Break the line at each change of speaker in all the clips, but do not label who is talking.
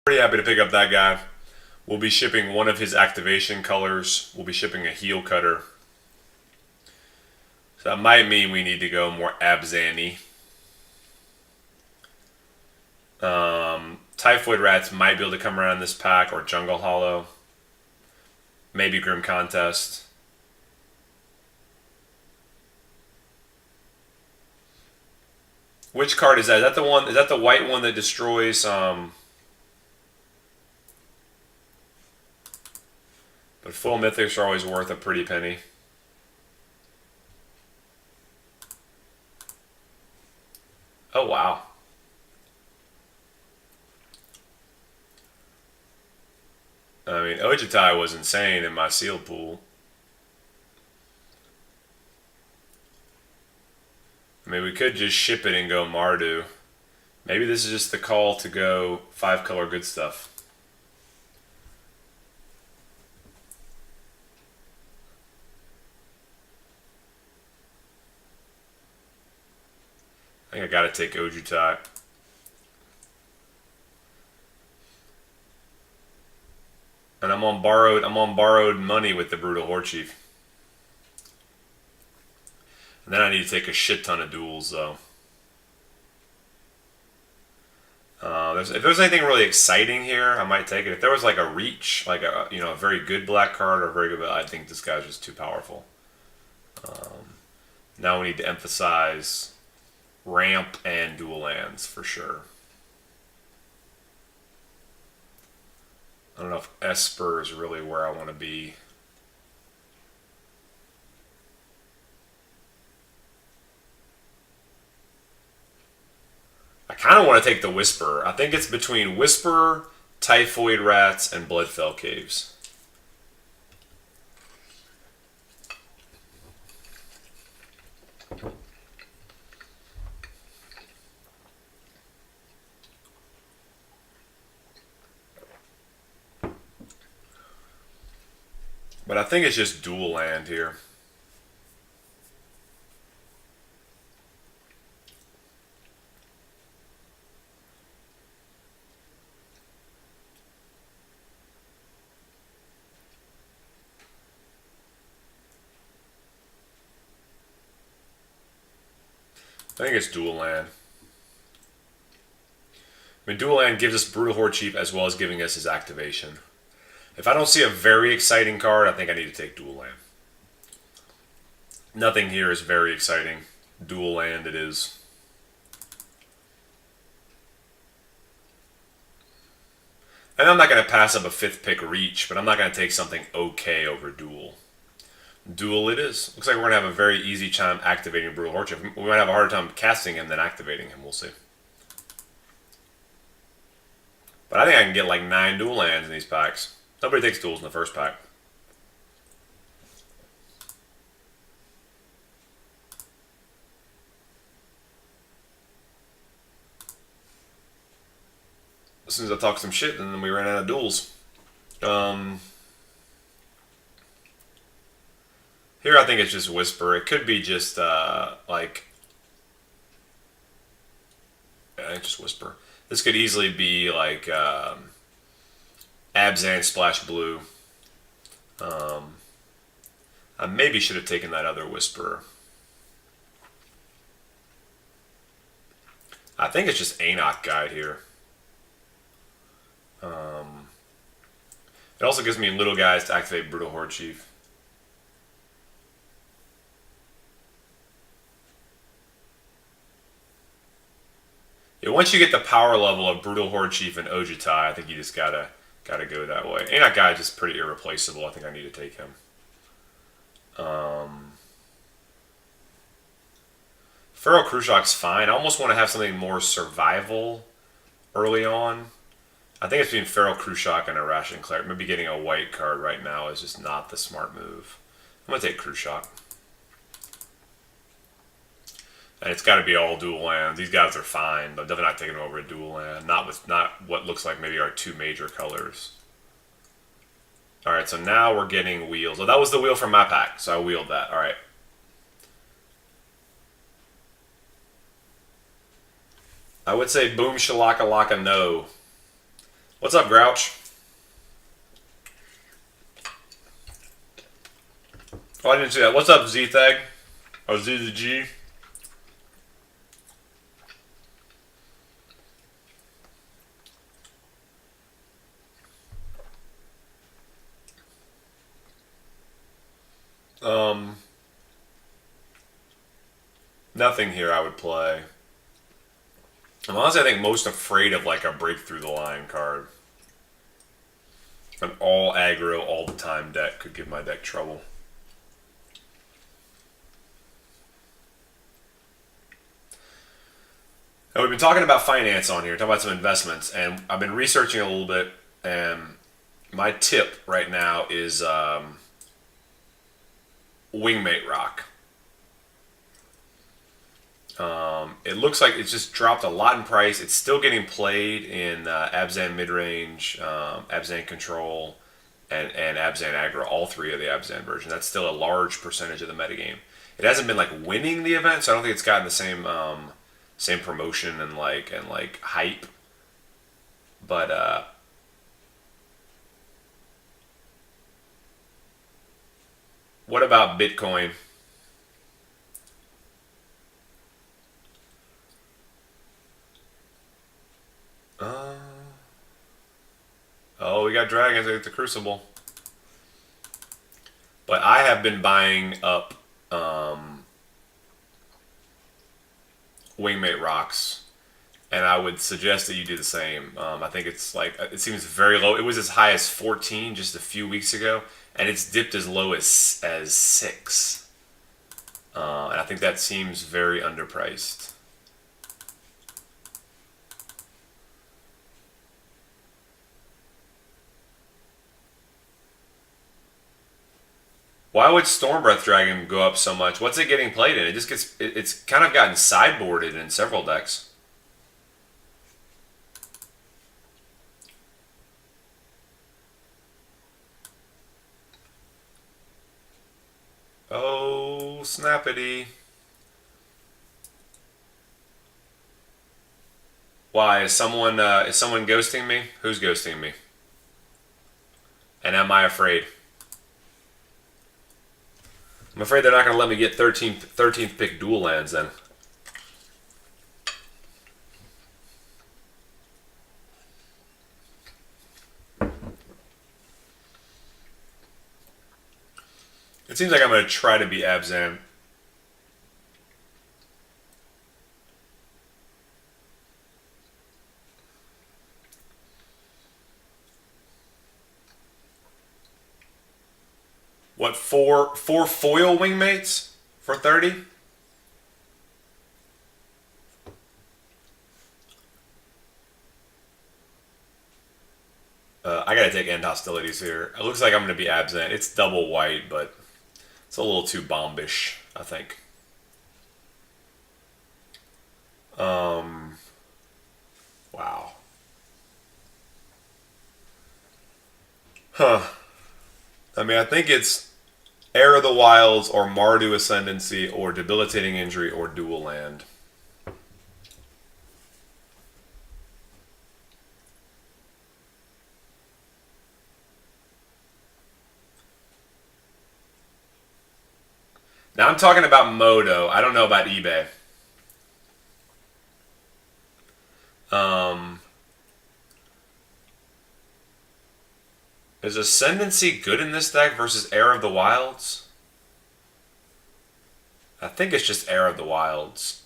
Pretty happy to pick up that guy. We'll be shipping one of his activation colors. We'll be shipping a heel cutter. So that might mean we need to go more Abzani. Typhoid Rats might be able to come around this pack, or Jungle Hollow. Maybe Grim Contest. Which card is that? Is that the one? Is that the white one that destroys? But full mythics are always worth a pretty penny. Oh wow. I mean, Ojitai was insane in my sealed pool. I mean, we could just ship it and go Mardu. Maybe this is just the call to go 5-color good stuff. I think I gotta take Ojutai. And I'm on borrowed money with the Brutal Horde Chief. And then I need to take a shit ton of duels though. If there's anything really exciting here, I might take it. If there was like a reach, like a very good black card or a very good, I think this guy's just too powerful. Now we need to emphasize ramp and dual lands for sure. I don't know if Esper is really where I want to be. I kind of want to take the Whisperer. I think it's between Whisperer, Typhoid Rats, and Bloodfell Caves. But I think it's just dual land here. I think it's dual land. I mean, dual land gives us Brutal Horde Chief as well as giving us his activation. If I don't see a very exciting card, I think I need to take dual land. Nothing here is very exciting. Dual land it is. And I'm not going to pass up a 5th pick reach, but I'm not going to take something okay over dual. Dual it is. Looks like we're going to have a very easy time activating Brutal Horde Chief. We might have a harder time casting him than activating him. We'll see. But I think I can get like 9 dual lands in these packs. Nobody takes duels in the first pack. As soon as I talked some shit, and then we ran out of duels. Here I think it's just Whisper. It could be just like... I think just Whisper. This could easily be like Abzan Splash Blue. I maybe should have taken that other Whisperer. I think it's just Anok Guide here. It also gives me little guys to activate Brutal Horde Chief. Yeah, once you get the power level of Brutal Horde Chief and Ojutai, I think you just gotta go that way. Anok Guide is just pretty irreplaceable. I think I need to take him. Feral Krushok's fine. I almost want to have something more survival early on. I think it's between Feral Krushok and a Ration Cleric. Maybe getting a white card right now is just not the smart move. I'm going to take Krushok. And it's got to be all dual lands. These guys are fine, but definitely not taking them over a dual land. Not what looks like maybe our 2 major colors. Alright, so now we're getting wheels. Oh, that was the wheel from my pack, so I wheeled that. Alright. I would say boom shalaka laka no. What's up, Grouch? Oh, I didn't see that. What's up, Z-Thag? Oh, Z-Z-G? Nothing here I would play. I'm honestly, I think, most afraid of like a break through the line card. An all aggro all the time deck could give my deck trouble. And we've been talking about finance on here, talking about some investments, and I've been researching a little bit, and my tip right now is Wingmate Rock. It looks like it's just dropped a lot in price. It's still getting played in Abzan midrange, Abzan control, and Abzan aggro. All three of the Abzan versions. That's still a large percentage of the metagame. It hasn't been like winning the event, so I don't think it's gotten the same promotion and like hype. But what about Bitcoin? Oh, we got dragons at the Crucible. But I have been buying up Wingmate Rocks, and I would suggest that you do the same. I think it's like, it seems very low. It was as high as 14 just a few weeks ago, and it's dipped as low as 6. And I think that seems very underpriced. Why would Stormbreath Dragon go up so much? What's it getting played in? It just gets, it's kind of gotten sideboarded in several decks. Oh, snappity. Why is someone ghosting me? Who's ghosting me? And am I afraid? I'm afraid they're not going to let me get 13th pick dual lands then. It seems like I'm going to try to be Abzan. What, four foil wingmates for 30? I gotta take end hostilities here. It looks like I'm gonna be Absent. It's double white, but it's a little too bombish, I think. Wow. Huh. I mean, I think it's Heir of the Wilds or Mardu Ascendancy or Debilitating Injury or Dual Land. Now I'm talking about Modo. I don't know about eBay. Is Ascendancy good in this deck versus Heir of the Wilds? I think it's just Heir of the Wilds.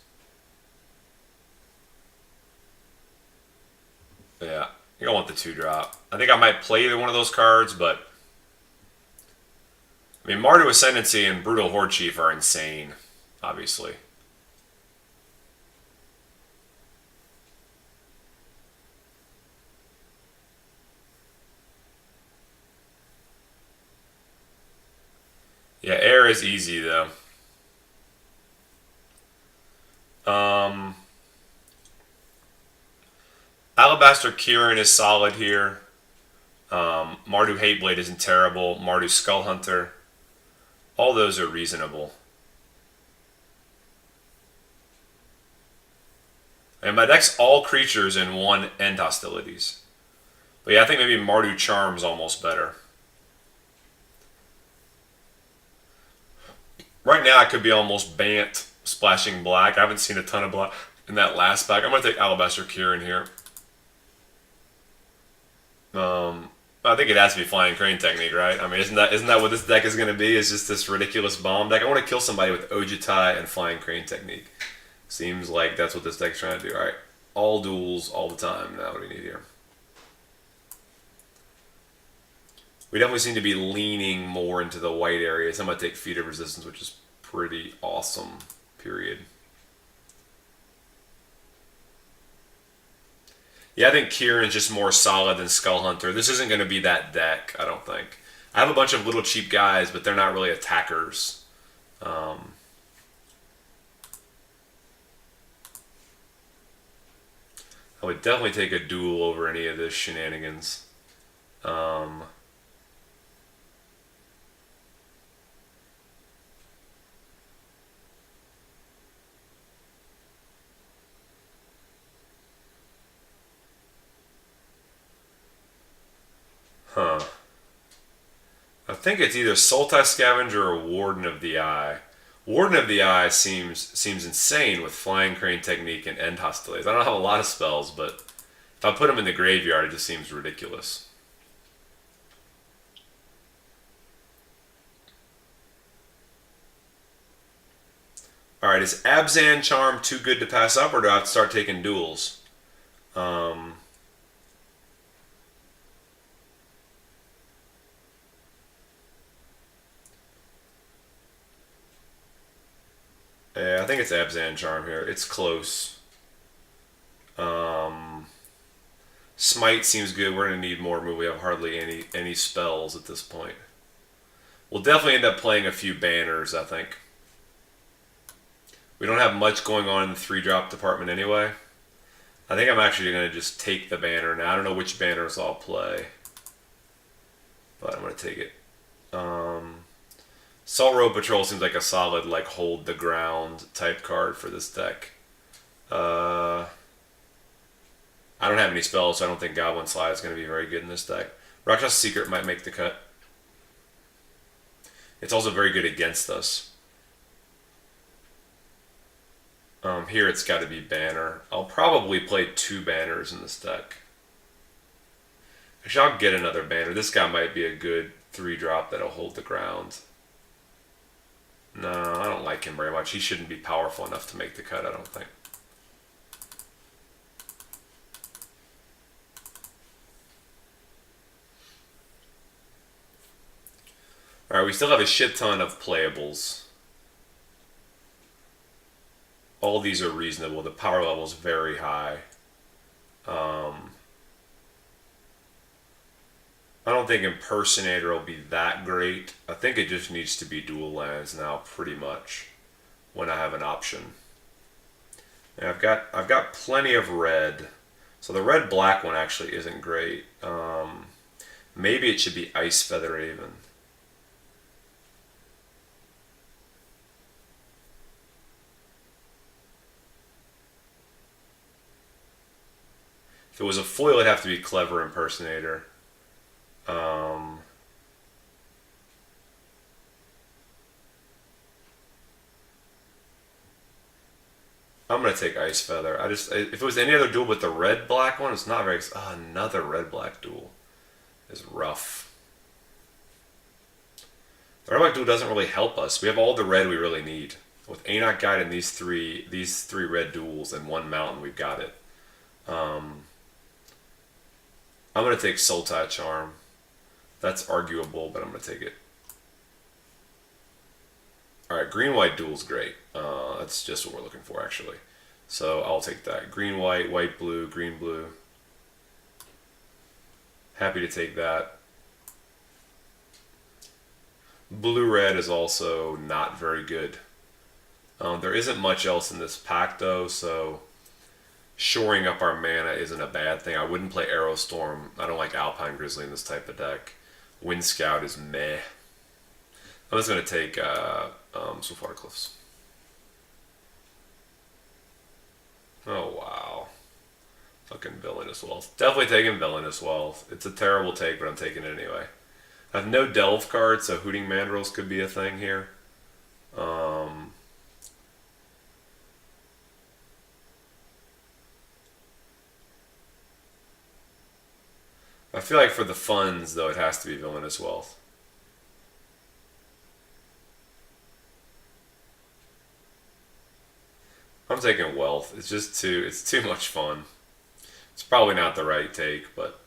Yeah, you don't want the 2-drop. I think I might play either one of those cards, but I mean, Mardu Ascendancy and Brutal Horde Chief are insane, obviously. Yeah, Air is easy, though. Alabaster Kieran is solid here. Mardu Hateblade isn't terrible. Mardu Skull Hunter. All those are reasonable. And my deck's all creatures and 1 end hostilities. But yeah, I think maybe Mardu Charm's almost better. Right now, I could be almost Bant splashing black. I haven't seen a ton of black in that last pack. I'm going to take Alabaster Cure in here. I think it has to be Flying Crane technique, right? I mean, isn't that what this deck is going to be? Is just this ridiculous bomb deck? I want to kill somebody with Ojutai and Flying Crane technique. Seems like that's what this deck's trying to do. All right, all duels all the time. Now what do we need here? We definitely seem to be leaning more into the white areas. I'm going to take Feat of Resistance, which is pretty awesome, period. Yeah, I think Kieran's just more solid than Skull Hunter. This isn't going to be that deck, I don't think. I have a bunch of little cheap guys, but they're not really attackers. I would definitely take a duel over any of this shenanigans. Huh. I think it's either Sultai Scavenger or Warden of the Eye. Warden of the Eye seems insane with Flying Crane technique and End Hostilities. I don't have a lot of spells, but if I put them in the graveyard, it just seems ridiculous. Alright, is Abzan Charm too good to pass up, or do I have to start taking duels? Yeah, I think it's Abzan Charm here. It's close. Smite seems good. We're going to need more move. We have hardly any spells at this point. We'll definitely end up playing a few banners, I think. We don't have much going on in the 3-drop department anyway. I think I'm actually going to just take the banner now. I don't know which banners I'll play, but I'm going to take it. Salt Road Patrol seems like a solid, like, hold the ground type card for this deck. I don't have any spells, so I don't think Goblin Slide is going to be very good in this deck. Rakshasa Secret might make the cut. It's also very good against us. Here it's got to be Banner. I'll probably play 2 banners in this deck. Actually, I'll get another banner. This guy might be a good 3-drop that'll hold the ground. No, I don't like him very much. He shouldn't be powerful enough to make the cut, I don't think. Alright, we still have a shit ton of playables. All these are reasonable. The power level is very high. I don't think Impersonator will be that great. I think it just needs to be dual lands now, pretty much, when I have an option. And I've got plenty of red, so the red-black one actually isn't great. Maybe it should be Ice Feather Raven. If it was a foil, it'd have to be Clever Impersonator. I'm gonna take Ice Feather. If it was any other duel but the red-black one, it's not very. Another red-black duel is rough. The red-black duel doesn't really help us. We have all the red we really need. With Anok Guide and these three red duels and 1 mountain, we've got it. I'm gonna take Sultai Charm. That's arguable, but I'm gonna take it. Alright, green-white duel's great. That's just what we're looking for, actually. So I'll take that. Green-white, white-blue, green-blue. Happy to take that. Blue-red is also not very good. There isn't much else in this pack, though, so shoring up our mana isn't a bad thing. I wouldn't play Aerostorm. I don't like Alpine Grizzly in this type of deck. Wind Scout is meh. I'm just going to take Swiftwater Cliffs. Oh, wow. Fucking Villainous Wealth. Definitely taking Villainous Wealth. It's a terrible take, but I'm taking it anyway. I have no Delve cards, so Hooting Mandrills could be a thing here. I feel like for the funds, though, it has to be Villainous Wealth. I'm taking Wealth. It's just it's too much fun. It's probably not the right take, but...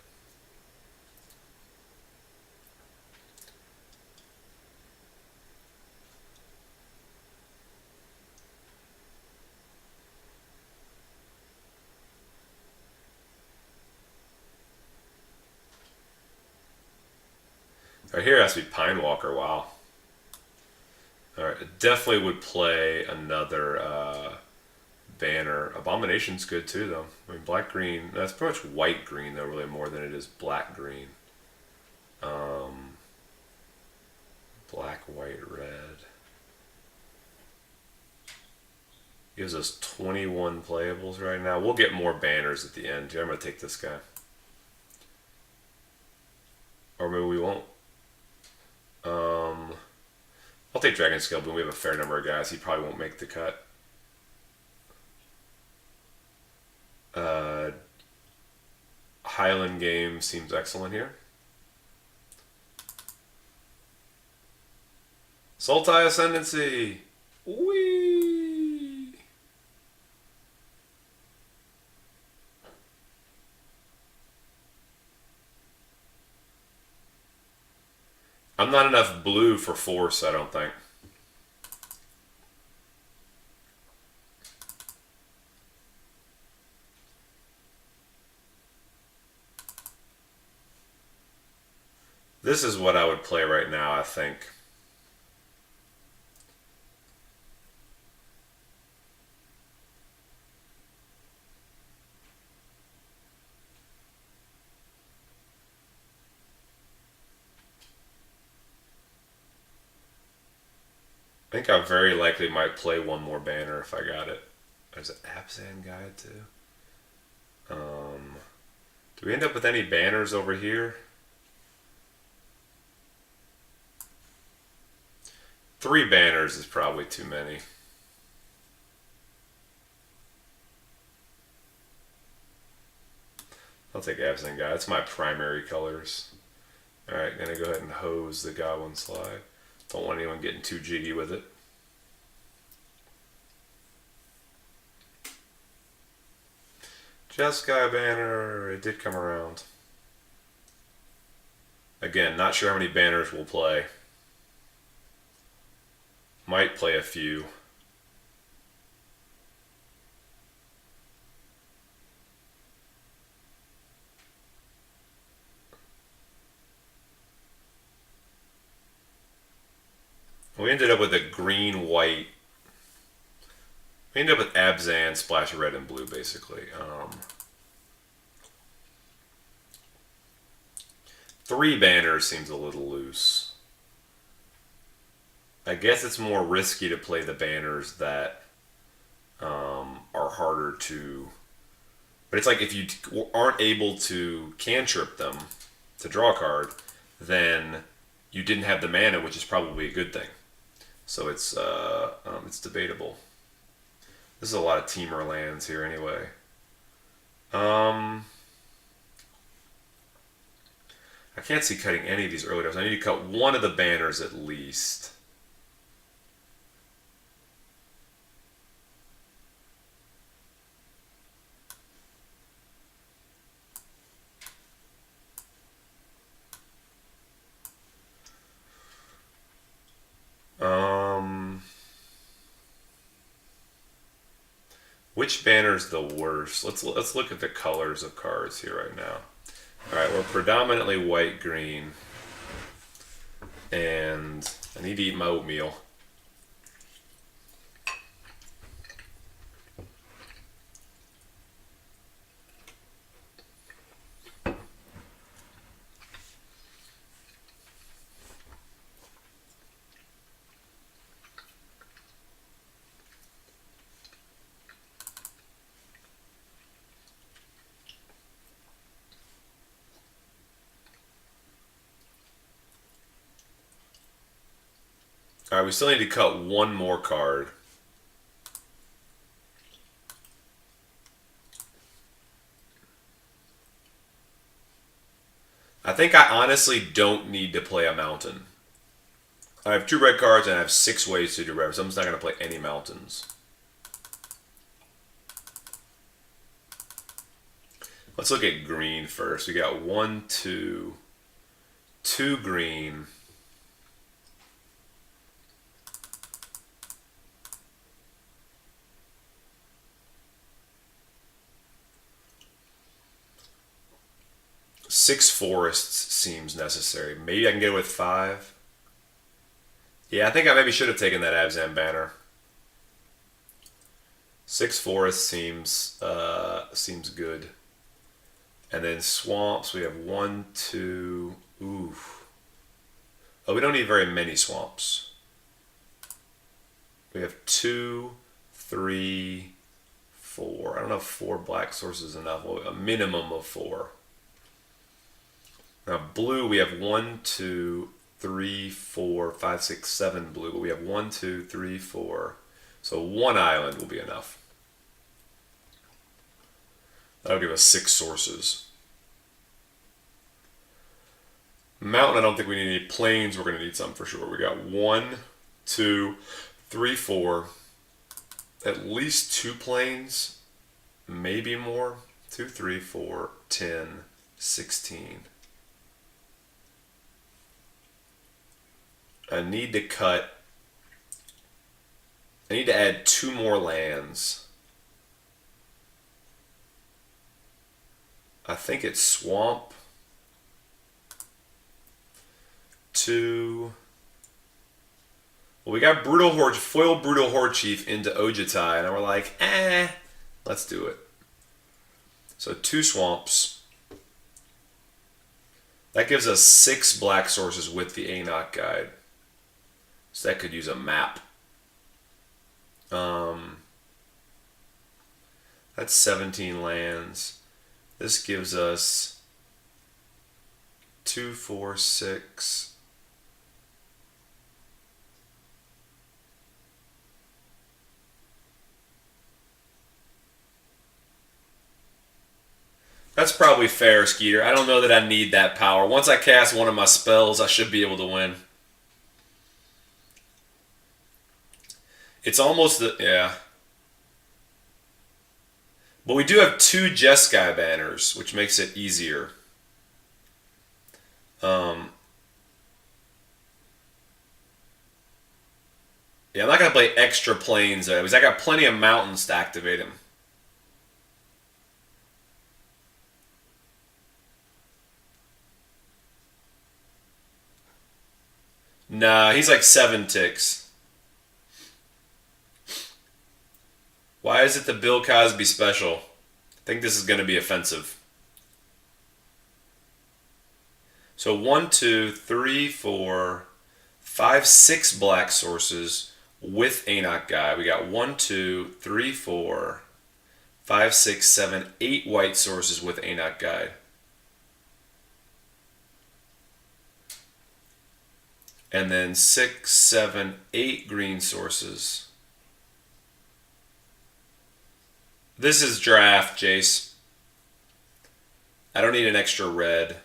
Right here it has to be Pine Walker, wow. Alright, it definitely would play another banner. Abomination's good too, though. I mean, black-green, that's pretty much white-green, though, really more than it is black-green. Black, white, red. Gives us 21 playables right now. We'll get more banners at the end. Here, I'm going to take this guy. Or maybe we won't. I'll take Dragon Scale Boom. We have a fair number of guys. He probably won't make the cut. Highland Game seems excellent here. Sultai Ascendancy! Whee! I'm not enough blue for force, I don't think. This is what I would play right now, I think. I think I very likely might play one more banner if I got it. There's an Abzan guide too. Do we end up with any banners over here? 3 banners is probably too many. I'll take Absent Guy. That's my primary colors. Alright, gonna go ahead and hose the Goblin Slide. Don't want anyone getting too jiggy with it. Jeskai banner. It did come around. Again, not sure how many banners we'll play. Might play a few. We ended up with a green-white. We ended up with Abzan, splash red and blue, basically. 3 banners seems a little loose. I guess it's more risky to play the banners that are harder to... But it's like if you aren't able to cantrip them to draw a card, then you didn't have the mana, which is probably a good thing. So it's debatable. This is a lot of Teamer lands here anyway. I can't see cutting any of these early doors. I need to cut one of the banners at least. Which banner's the worst? Let's look at the colors of cards here right now. All right, we're predominantly white-green, and I need to eat my oatmeal. All right, we still need to cut one more card. I think I honestly don't need to play a mountain. I have 2 red cards and I have 6 ways to do red, so I'm just not going to play any mountains. Let's look at green first. We got 1, 2, 2 green. Six forests seems necessary. Maybe I can get it with 5. Yeah, I think I maybe should have taken that Abzan banner. 6 forests seems good. And then swamps, we have 1, 2. Ooh. Oh, we don't need very many swamps. We have 2, 3, 4. I don't know if 4 black sources is enough. A minimum of 4. Now blue, we have 1, 2, 3, 4, 5, 6, 7 blue, but we have 1, 2, 3, 4. So 1 island will be enough. That'll give us 6 sources. Mountain, I don't think we need any. Plains, we're going to need some for sure. We got 1, 2, 3, 4. At least 2 plains, maybe more. 2, 3, 4, 10, 16. I need to add 2 more lands. I think it's swamp. 2. Well, we got foiled Brutal Horde Chief into Ojitai, and we're like, let's do it. So 2 swamps. That gives us 6 black sources with the Aenoch Guide. So that could use a map. That's 17 lands. This gives us 2, 4, 6. That's probably fair, Skeeter. I don't know that I need that power. Once I cast one of my spells, I should be able to win. It's almost yeah. But we do have 2 Jeskai banners, which makes it easier. Yeah, I'm not going to play extra plains because I got plenty of mountains to activate him. Nah, he's like 7 ticks. Why is it the Bill Cosby special? I think this is going to be offensive. So 1, 2, 3, 4, 5, 6 black sources with Aenoch Guide. We got 1, 2, 3, 4, 5, 6, 7, 8 white sources with Aenoch Guide. And then 6, 7, 8 green sources. This is draft, Jace. I don't need an extra red.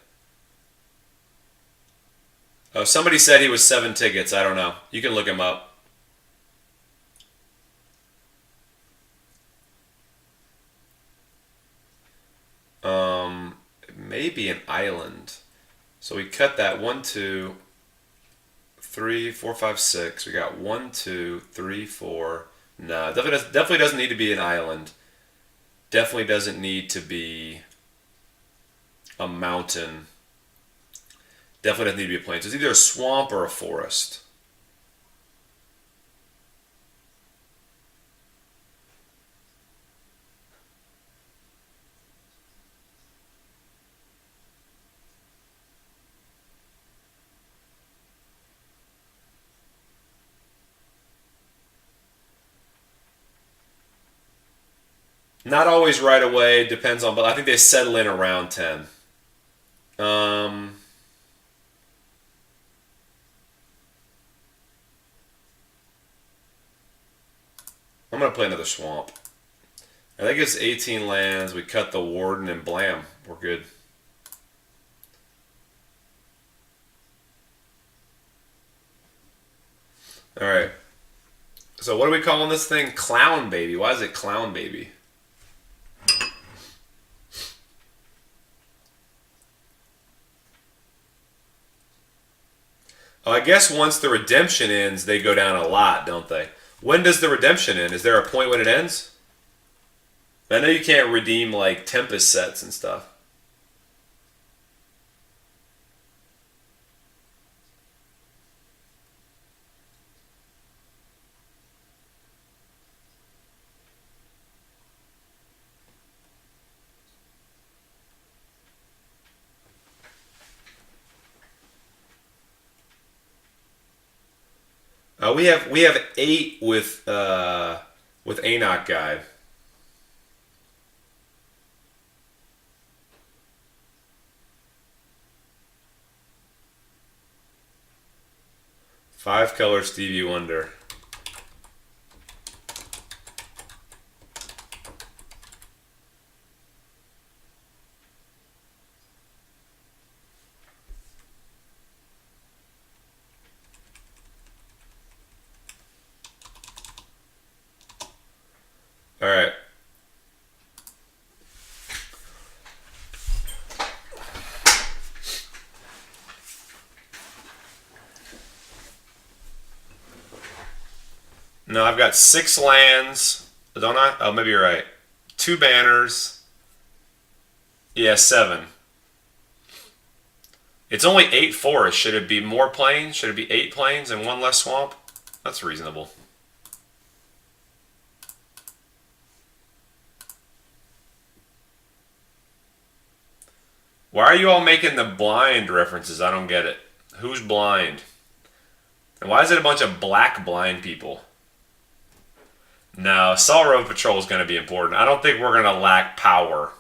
Oh, somebody said he was 7 tickets. I don't know. You can look him up. Maybe an island. So we cut that 1, 2, 3, 4, 5, 6. We got 1, 2, 3, 4. No, definitely doesn't need to be an island. Definitely doesn't need to be a mountain. Definitely doesn't need to be a plain. So it's either a swamp or a forest. Not always right away, depends on, but I think they settle in around 10. going to play another swamp. I think it's 18 lands. We cut the Warden and blam. We're good. Alright. So what are we calling this thing? Clown Baby. Why is it Clown Baby? Oh, I guess once the redemption ends, they go down a lot, don't they? When does the redemption end? Is there a point when it ends? I know you can't redeem like Tempest sets and stuff. We have 8 with Anok Guide. Five color Stevie Wonder. All right. No, I've got 6 lands. Don't I? Oh, maybe you're right. 2 banners. Yeah, 7. It's only 8 forests. Should it be more plains? Should it be 8 plains and 1 less swamp? That's reasonable. Why are you all making the blind references? I don't get it. Who's blind? And why is it a bunch of black blind people? No, Assault Road Patrol is going to be important. I don't think we're going to lack power.